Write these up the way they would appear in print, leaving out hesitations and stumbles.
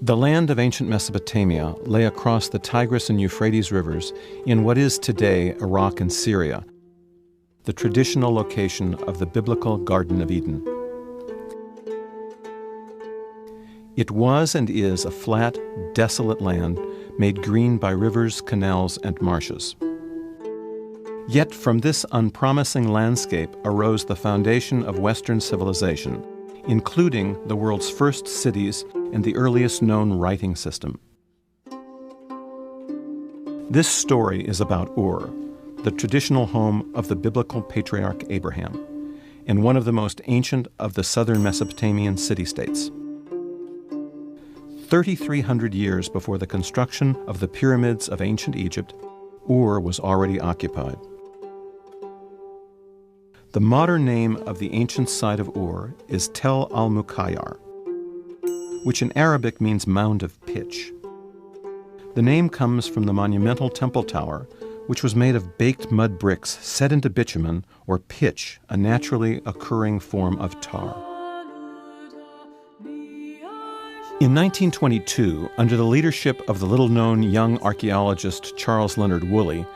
The land of ancient Mesopotamia lay across the Tigris and Euphrates rivers in what is today Iraq and Syria, the traditional location of the biblical Garden of Eden. It was and is a flat, desolate land made green by rivers, canals, and marshes. Yet from this unpromising landscape arose the foundation of Western civilization, including the world's first cities and the earliest known writing system. This story is about Ur, the traditional home of the biblical patriarch Abraham, and one of the most ancient of the southern Mesopotamian city-states. 3,300 years before the construction of the pyramids of ancient Egypt, Ur was already occupied. The modern name of the ancient site of Ur is Tel al-Mukayyar, which in Arabic means mound of pitch. The name comes from the monumental temple tower, which was made of baked mud bricks set into bitumen or pitch, a naturally occurring form of tar. In 1922, under the leadership of the little-known young archaeologist Charles Leonard Woolley,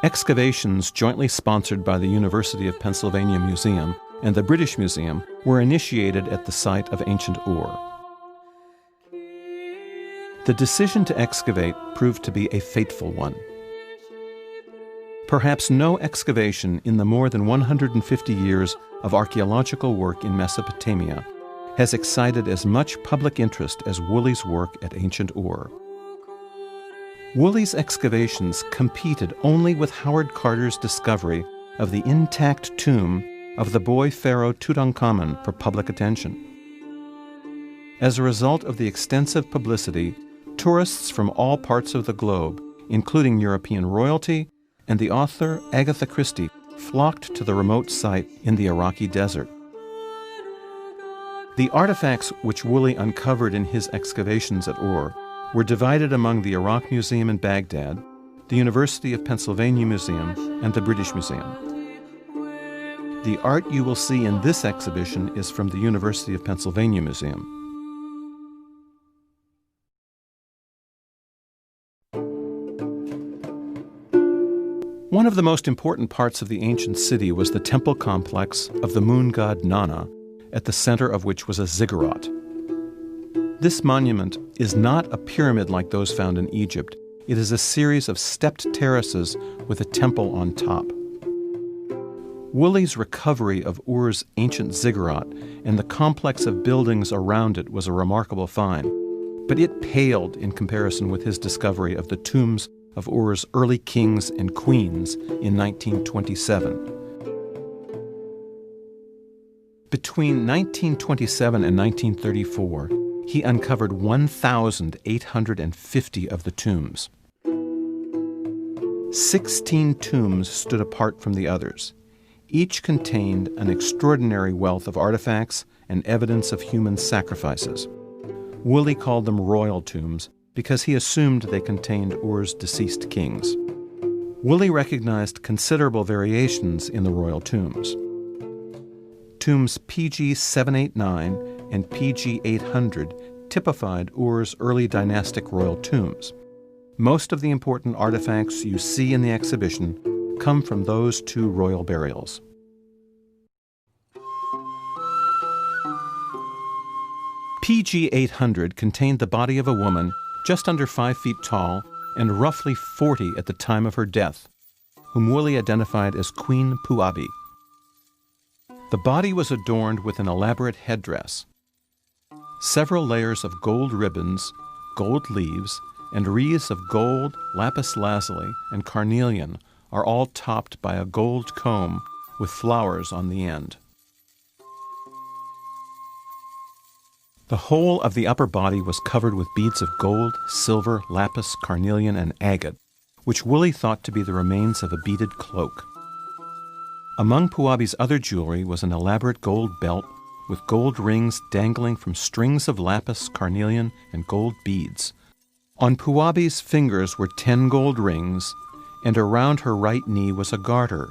excavations jointly sponsored by the University of Pennsylvania Museum and the British Museum were initiated at the site of ancient Ur. The decision to excavate proved to be a fateful one. Perhaps no excavation in the more than 150 years of archaeological work in Mesopotamia has excited as much public interest as Woolley's work at ancient Ur. Woolley's excavations competed only with Howard Carter's discovery of the intact tomb of the boy pharaoh Tutankhamun for public attention. As a result of the extensive publicity, tourists from all parts of the globe, including European royalty and the author Agatha Christie, flocked to the remote site in the Iraqi desert. The artifacts which Woolley uncovered in his excavations at Ur were divided among the Iraq Museum in Baghdad, the University of Pennsylvania Museum, and the British Museum. The art you will see in this exhibition is from the University of Pennsylvania Museum. One of the most important parts of the ancient city was the temple complex of the moon god Nana, at the center of which was a ziggurat. This monument is not a pyramid like those found in Egypt. It is a series of stepped terraces with a temple on top. Woolley's recovery of Ur's ancient ziggurat and the complex of buildings around it was a remarkable find, but it paled in comparison with his discovery of the tombs of Ur's early kings and queens in 1927. Between 1927 and 1934, he uncovered 1,850 of the tombs. 16 tombs stood apart from the others. Each contained an extraordinary wealth of artifacts and evidence of human sacrifices. Woolley called them royal tombs because he assumed they contained Ur's deceased kings. Woolley recognized considerable variations in the royal tombs. Tombs PG 789 and PG 800 typified Ur's early dynastic royal tombs. Most of the important artifacts you see in the exhibition come from those two royal burials. PG 800 contained the body of a woman just under 5 feet tall and roughly 40 at the time of her death, whom Woolley identified as Queen Puabi. The body was adorned with an elaborate headdress. Several layers of gold ribbons, gold leaves, and wreaths of gold, lapis lazuli, and carnelian are all topped by a gold comb with flowers on the end. The whole of the upper body was covered with beads of gold, silver, lapis, carnelian, and agate, which Woolley thought to be the remains of a beaded cloak. Among Puabi's other jewelry was an elaborate gold belt with gold rings dangling from strings of lapis, carnelian, and gold beads. On Puabi's fingers were 10 gold rings, and around her right knee was a garter.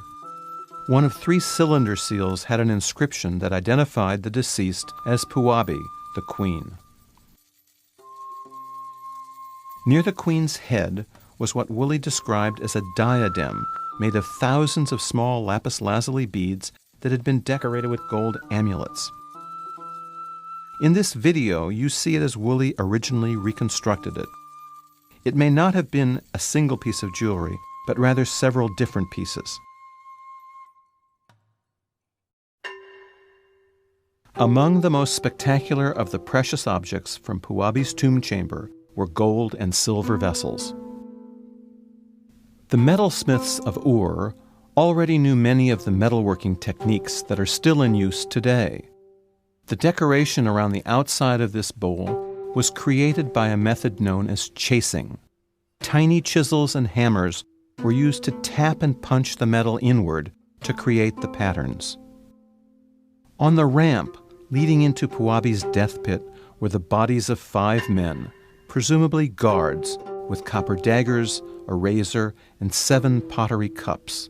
One of 3 cylinder seals had an inscription that identified the deceased as Puabi, the queen. Near the queen's head was what Woolley described as a diadem made of thousands of small lapis lazuli beads that had been decorated with gold amulets. In this video, you see it as Woolley originally reconstructed it. It may not have been a single piece of jewelry, but rather several different pieces. Among the most spectacular of the precious objects from Puabi's tomb chamber were gold and silver vessels. The metalsmiths of Ur already knew many of the metalworking techniques that are still in use today. The decoration around the outside of this bowl was created by a method known as chasing. Tiny chisels and hammers were used to tap and punch the metal inward to create the patterns. On the ramp leading into Puabi's death pit were the bodies of 5 men, presumably guards, with copper daggers, a razor, and 7 pottery cups.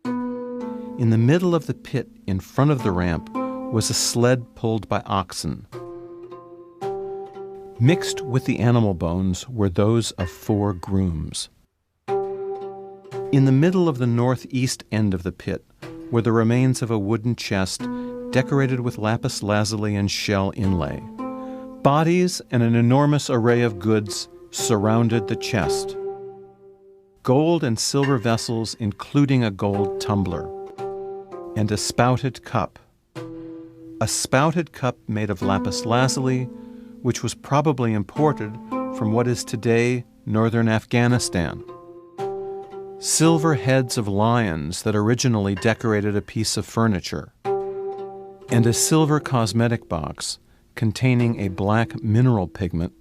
In the middle of the pit, in front of the ramp, was a sled pulled by oxen. Mixed with the animal bones were those of 4 grooms. In the middle of the northeast end of the pit were the remains of a wooden chest decorated with lapis lazuli and shell inlay. Bodies and an enormous array of goods surrounded the chest. Gold and silver vessels, including a gold tumbler, and a spouted cup. A spouted cup made of lapis lazuli, which was probably imported from what is today northern Afghanistan. Silver heads of lions that originally decorated a piece of furniture, and a silver cosmetic box containing a black mineral pigment,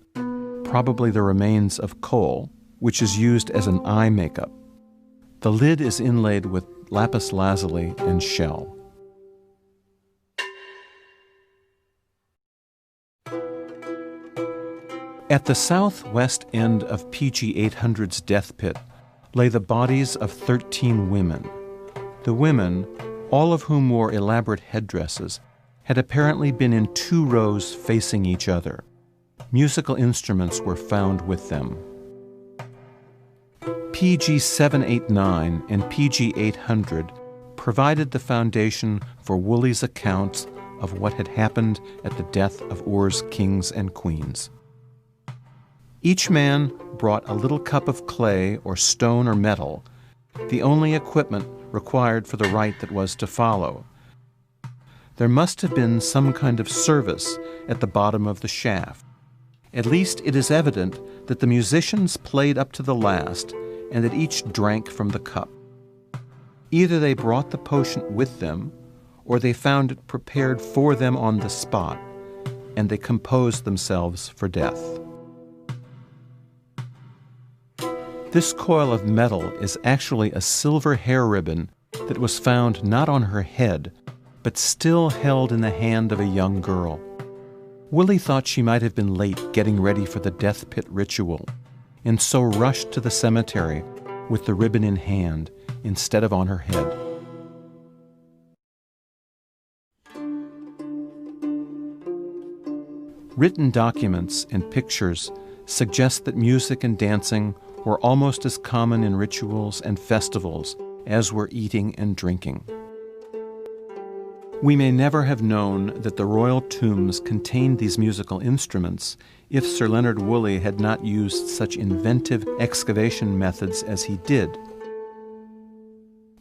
probably the remains of coal, which is used as an eye makeup. The lid is inlaid with lapis lazuli and shell. At the southwest end of PG 800's death pit lay the bodies of 13 women. The women, all of whom wore elaborate headdresses, had apparently been in 2 rows facing each other. Musical instruments were found with them. PG 789 and PG 800 provided the foundation for Woolley's accounts of what had happened at the death of Ur's kings and queens. Each man brought a little cup of clay or stone or metal, the only equipment required for the rite that was to follow. There must have been some kind of service at the bottom of the shaft. At least it is evident that the musicians played up to the last and that each drank from the cup. Either they brought the potion with them, or they found it prepared for them on the spot, and they composed themselves for death. This coil of metal is actually a silver hair ribbon that was found not on her head, but still held in the hand of a young girl. Woolley thought she might have been late getting ready for the death pit ritual, and so rushed to the cemetery with the ribbon in hand instead of on her head. Written documents and pictures suggest that music and dancing were almost as common in rituals and festivals as were eating and drinking. We may never have known that the royal tombs contained these musical instruments if Sir Leonard Woolley had not used such inventive excavation methods as he did.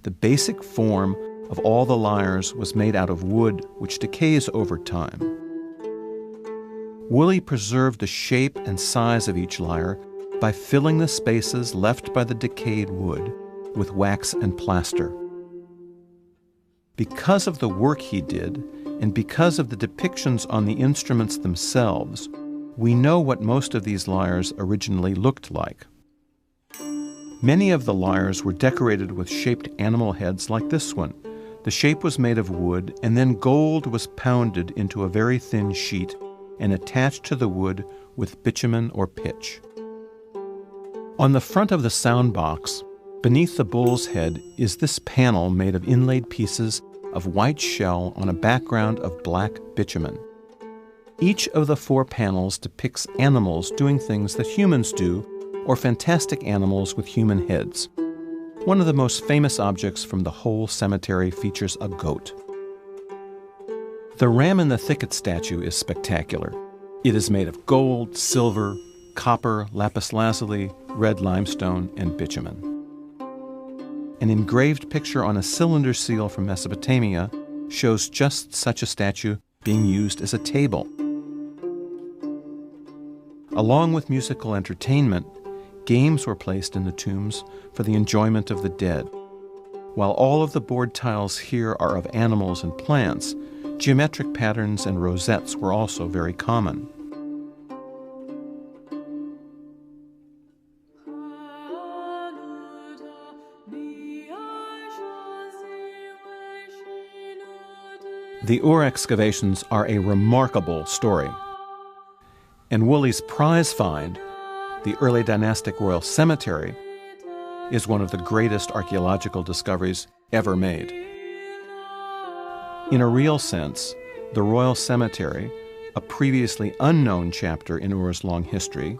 The basic form of all the lyres was made out of wood, which decays over time. Woolley preserved the shape and size of each lyre by filling the spaces left by the decayed wood with wax and plaster. Because of the work he did, and because of the depictions on the instruments themselves, we know what most of these lyres originally looked like. Many of the lyres were decorated with shaped animal heads like this one. The shape was made of wood, and then gold was pounded into a very thin sheet and attached to the wood with bitumen or pitch. On the front of the sound box, beneath the bull's head, is this panel made of inlaid pieces of white shell on a background of black bitumen. Each of the 4 panels depicts animals doing things that humans do, or fantastic animals with human heads. One of the most famous objects from the whole cemetery features a goat. The Ram in the Thicket statue is spectacular. It is made of gold, silver, copper, lapis lazuli, red limestone, and bitumen. An engraved picture on a cylinder seal from Mesopotamia shows just such a statue being used as a table. Along with musical entertainment, games were placed in the tombs for the enjoyment of the dead. While all of the board tiles here are of animals and plants, geometric patterns and rosettes were also very common. The Ur excavations are a remarkable story. And Woolley's prize find, the early dynastic royal cemetery, is one of the greatest archaeological discoveries ever made. In a real sense, the royal cemetery, a previously unknown chapter in Ur's long history,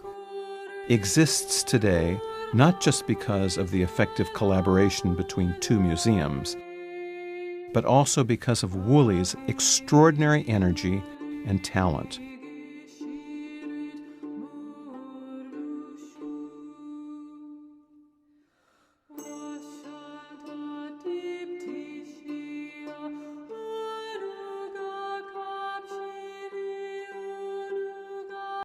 exists today not just because of the effective collaboration between 2 museums, but also because of Woolley's extraordinary energy and talent.